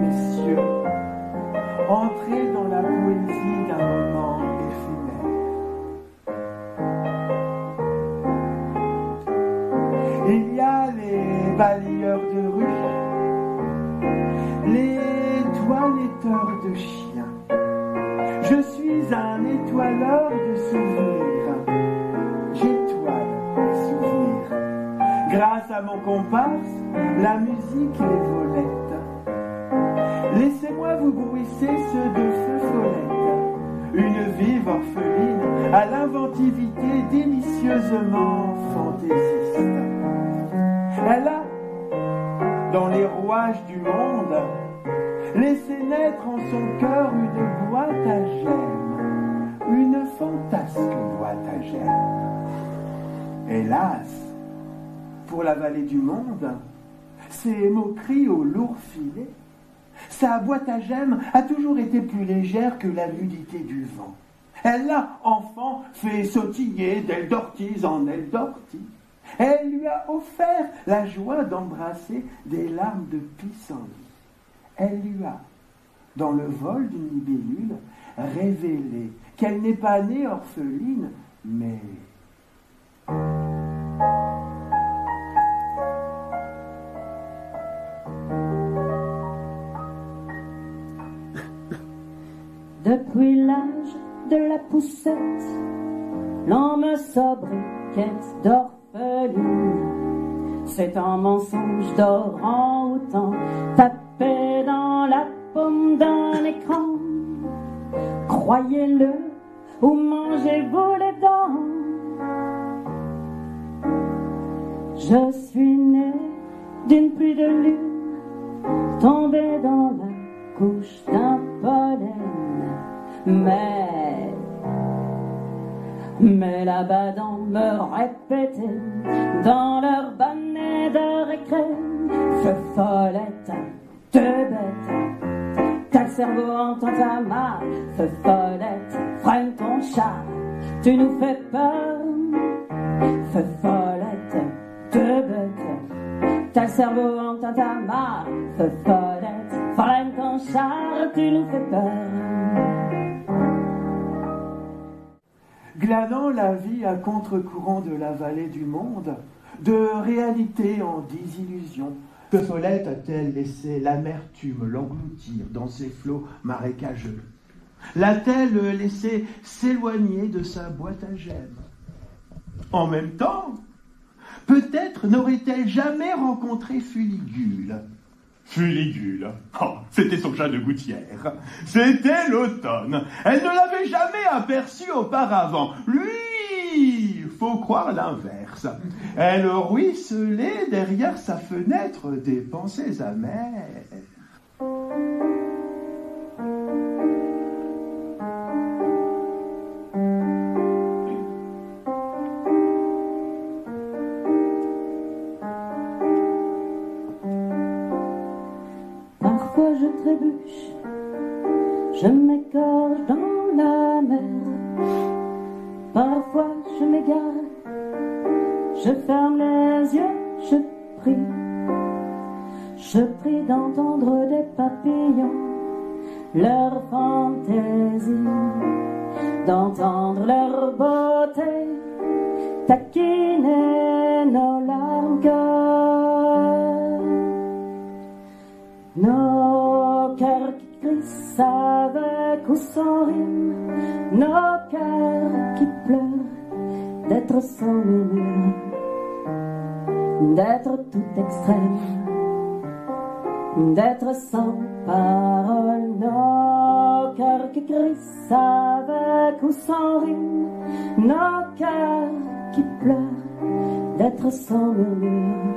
messieurs, entrez dans la poésie d'un moment éphémère. Il y a les balayeurs de rue, les toiletteurs de chiens. Je suis un étoileur de souvenirs. J'étoile les souvenirs. Grâce à mon comparse, la musique les volettes. Laissez-moi vous bruisser ceux de Feu Follette, une vive orpheline à l'inventivité délicieusement fantaisiste. Elle a, dans les rouages du monde, laissé naître en son cœur une boîte à gemmes, une fantasque boîte à gemmes. Hélas, pour la vallée du monde, ses moqueries au lourd filet, sa boîte à gemmes a toujours été plus légère que la nudité du vent. Elle l'a, enfant, fait sautiller d'aile d'ortie en aile d'ortie. Elle lui a offert la joie d'embrasser des larmes de pissenlit. Elle lui a, dans le vol d'une libellule, révélé qu'elle n'est pas née orpheline, mais... Depuis l'âge de la poussette, l'on me sobriquette d'orpheline. C'est un mensonge d'orang-outan tapé dans la paume d'un écran. Croyez-le ou mangez-vous les dents. Je suis née d'une pluie de lune, tombée dans la couche d'un pollen. Mais là-bas dans me répétait dans leur bonnet de récré, Feu Follette, deux bêtes, t'as le cerveau en ta main, Feu Follette, freine ton chat, tu nous fais peur, Feu Follette, deux bêtes, t'as le cerveau en ta main, Feu Follette, freine ton chat, tu nous fais peur. Glanant la vie à contre-courant de la vallée du monde, de réalité en désillusion, Feu Follette a-t-elle laissé l'amertume l'engloutir dans ses flots marécageux? L'a-t-elle laissé s'éloigner de sa boîte à gemmes? En même temps, peut-être n'aurait-elle jamais rencontré Fuligule. Fuligule, oh, c'était son chat de gouttière. C'était l'automne. Elle ne l'avait jamais aperçu auparavant. Lui, faut croire l'inverse. Elle ruisselait derrière sa fenêtre des pensées amères. Parfois je trébuche, je m'égorge dans la mer. Parfois je m'égare, je ferme les yeux, je prie d'entendre des papillons, leur fantaisie, d'entendre leur beauté, taquiner nos larmes. Nos cœurs qui crissent avec ou sans rime, nos cœurs qui pleurent d'être sans murmure, d'être tout extrême, d'être sans parole. Nos cœurs qui crissent avec ou sans rime, nos cœurs qui pleurent d'être sans murmure,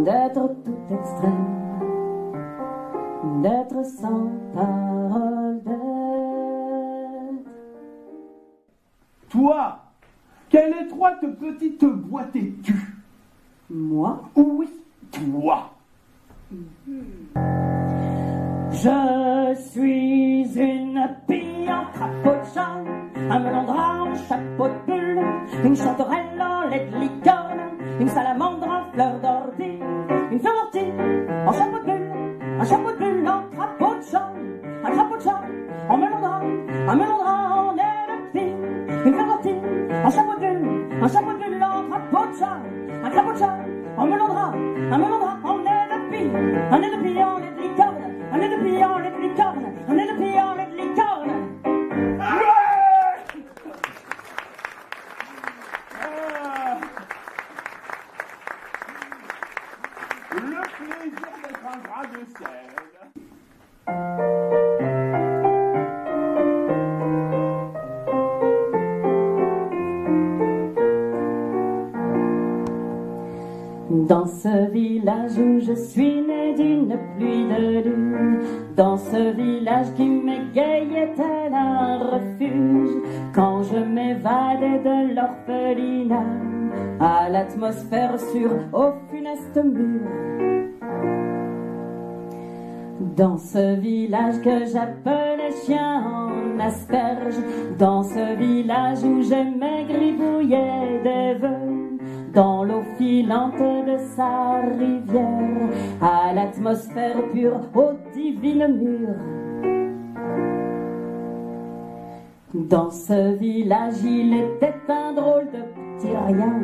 d'être tout extrême, d'être sans parole, d'être... Toi, quelle étroite petite boîte es-tu? Moi? Oui, toi. Je suis une pie en crapaud de chant, un melon drap en chapeau de bulle, une chanterelle en lait de licorne, une salamandre en fleur d'ortie, une femme ortie en chapeau de bulle, un chapeau de bulle, un crapaud de chat, un crapaud de chat, en melondra, en aile de fille, une fermentine, un chapeau de bulle, un crapaud de chat, un crapaud de chat, en melondra, en aile de fille, un nez de pie en lait de licorne, un nez de pie en lait de licorne, un nez de pie en lait de licorne. Le plaisir d'être un bras de sel. Dans ce village où je suis né d'une pluie de lune, dans ce village qui m'égayait tel un refuge, quand je m'évadais de l'orphelinat, à l'atmosphère sûre, au funeste mur. Dans ce village que j'appelais chien en asperge, dans ce village où j'aimais gribouiller des vœux, dans l'eau filante de sa rivière, à l'atmosphère pure, aux divines murs. Dans ce village, il était un drôle de petit rien,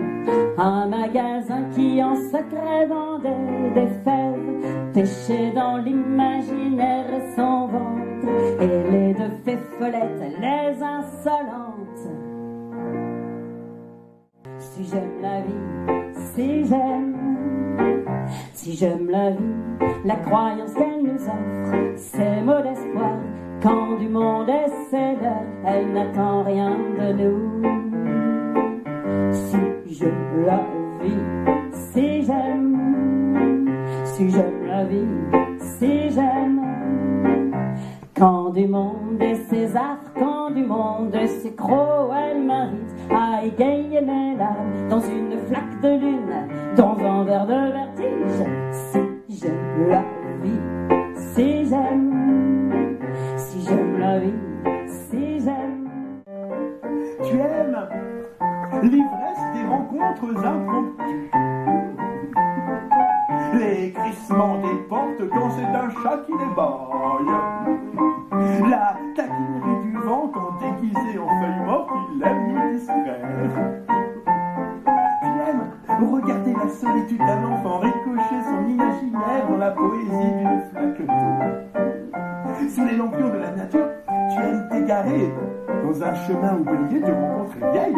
un magasin qui en secret vendait des fèves, pêchait dans l'imaginaire son ventre, et les deux féfolettes, les insolentes. Si j'aime la vie, si j'aime la vie, la croyance qu'elle nous offre, ses mots d'espoir, quand du monde est c'est l'heure, elle n'attend rien de nous. Si j'aime la vie, si j'aime la vie, si j'aime, quand du monde est ses affres, quand du monde est ses crocs, elle m'invite à égayer mes larmes dans une flaque de lune, dans un verre de vertige. Si j'aime la vie, si j'aime la vie, si j'aime. Tu aimes l'ivresse des rencontres impromptues, les crissements des portes quand c'est un chat qui débaille, la taquinerie du vent quand déguisé en feuille morte il aime nous distraire. Tu aimes regarder la solitude d'un enfant ricocher son imaginaire dans la poésie d'une flaque d'eau. Sous les lampions de la nature, tu aimes t'égarer dans un chemin oublié de rencontrer vieille.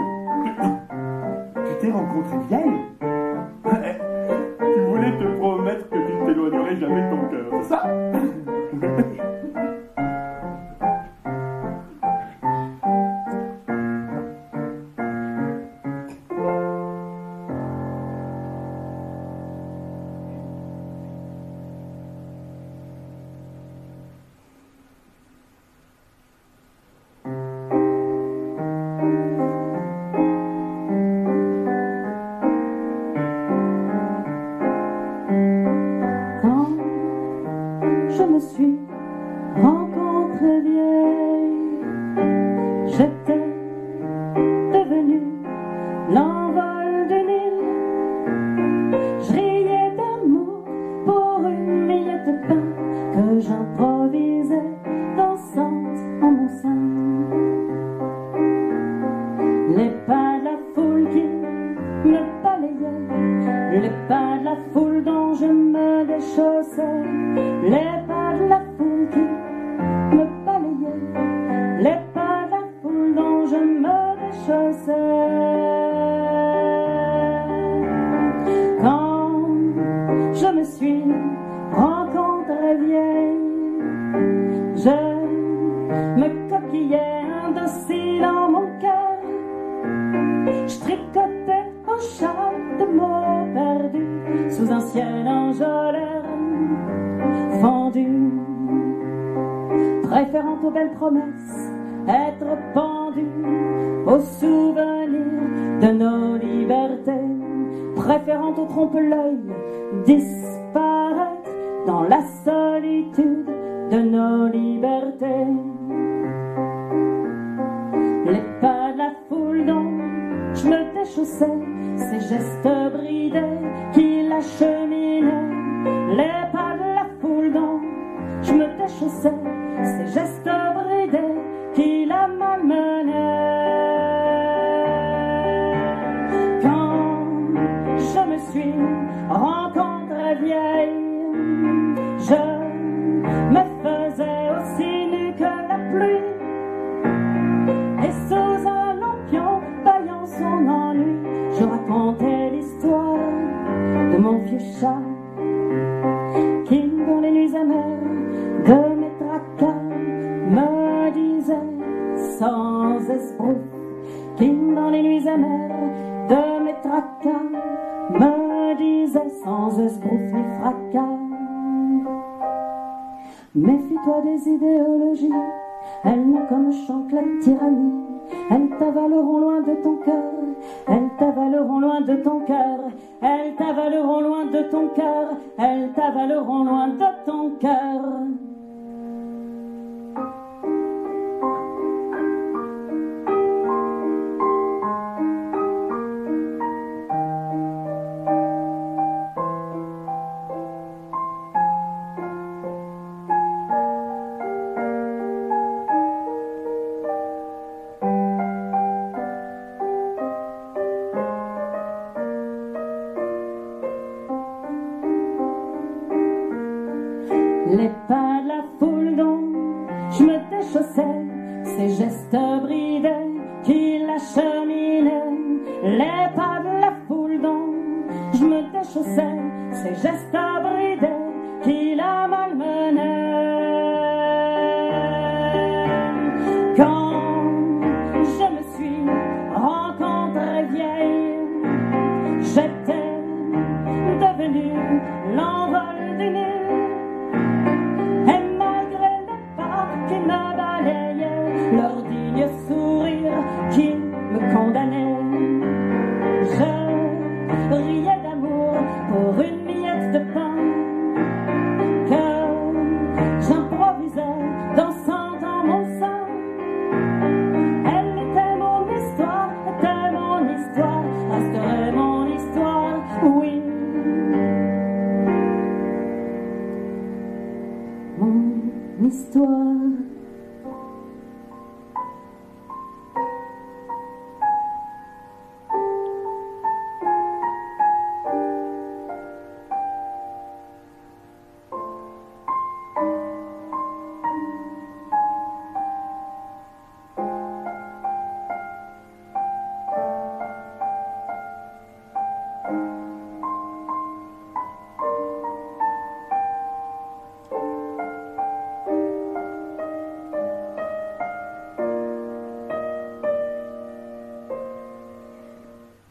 Tu t'es rencontré vieille? Tu voulais te promettre que tu ne t'éloignerais jamais de ton cœur, c'est ça? Je me suis rencontrée vieille, j'étais devenue l'envol d'une île. Je riais d'amour pour une miette de pain que j'improvisais dansante en mon sein. Les pas de la foule qui me balayaient, les pas de la foule dont je me déchaussais, les pas de la foule qui me balayait, les pas de la foule dont je me déchaussais. Quand je me suis rencontrée vieille, je me coquillais indocile en mon cœur, je tricotais un châle de mots perdus sous un ciel enjôleur fendu, préférant aux belles promesses être pendu aux souvenirs de nos libertés, préférant aux trompe-l'œil disparaître dans la solitude de nos libertés. Les pas de la foule dont je me déchaussais, ces gestes bridés qui l'acheminaient, les pas de la foule dont déchaussait, ses gestes bridés qui la malmenaient. Quand je me suis rencontrée vieille, je me faisais aussi nue que la pluie, et sous un lampion baillant son ennui, je racontais l'histoire de mon vieux chat qui, dans les nuits amères de mes tracas, me disait sans esbrouf, qui, dans les nuits amères de mes tracas, me disait sans esbrouf ni fracas. Méfie-toi des idéologies, elles n'ont comme chanque la tyrannie. Elles t'avaleront loin de ton cœur, elles t'avaleront loin de ton cœur, elles t'avaleront loin de ton cœur, elles t'avaleront loin de ton cœur. Les pas de la foule dont je me déchaussais, ces gestes bridés qui l'acheminaient. Les pas de la foule dont je me déchaussais, ces gestes bridés qui la malmenaient. Quand je me suis rencontrée vieille, j'étais devenue l'envol du nid. Leur digne sourire qui me condamnait, je riais d'amour pour une miette de pain que j'improvisais dansant dans mon sein. Elle était mon histoire, resterait mon histoire, oui. Mon histoire.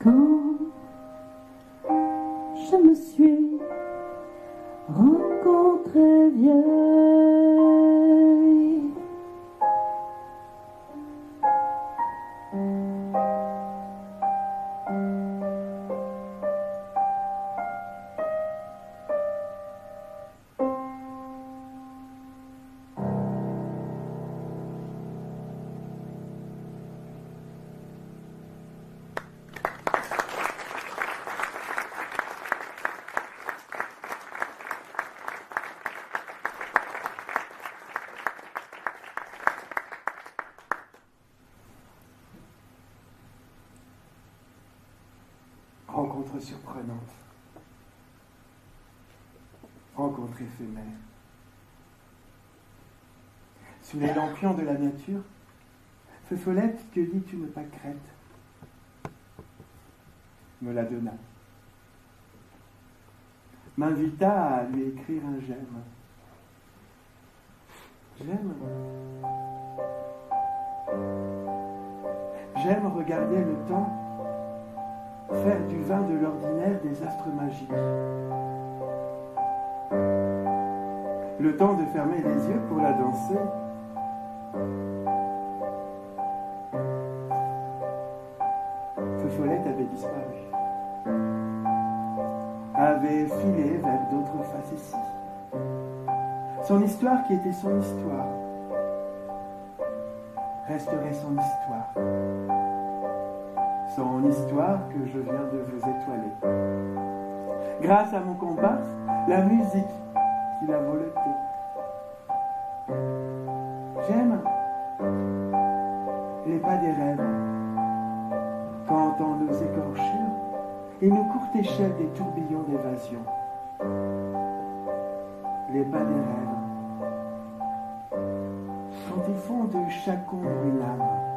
Quand je me suis rencontrée vieille, Rencontre surprenante, rencontre éphémère. Sous les lampions de la nature, Feu Follette cueillit une pâquerette, me la donna, m'invita à lui écrire un j'aime. J'aime regarder le temps faire du vin de l'ordinaire des astres magiques. Le temps de fermer les yeux pour la danser. Feu Follette avait disparu, avait filé vers d'autres facéties. Son histoire qui était son histoire resterait son histoire. Son histoire que je viens de vous étoiler. Grâce à mon comparse, la musique qui l'a voleté. J'aime les pas des rêves, quand dans nos écorchures, ils nous courent échelle des tourbillons d'évasion. Les pas des rêves, quand ils font de chaque ombre une lame,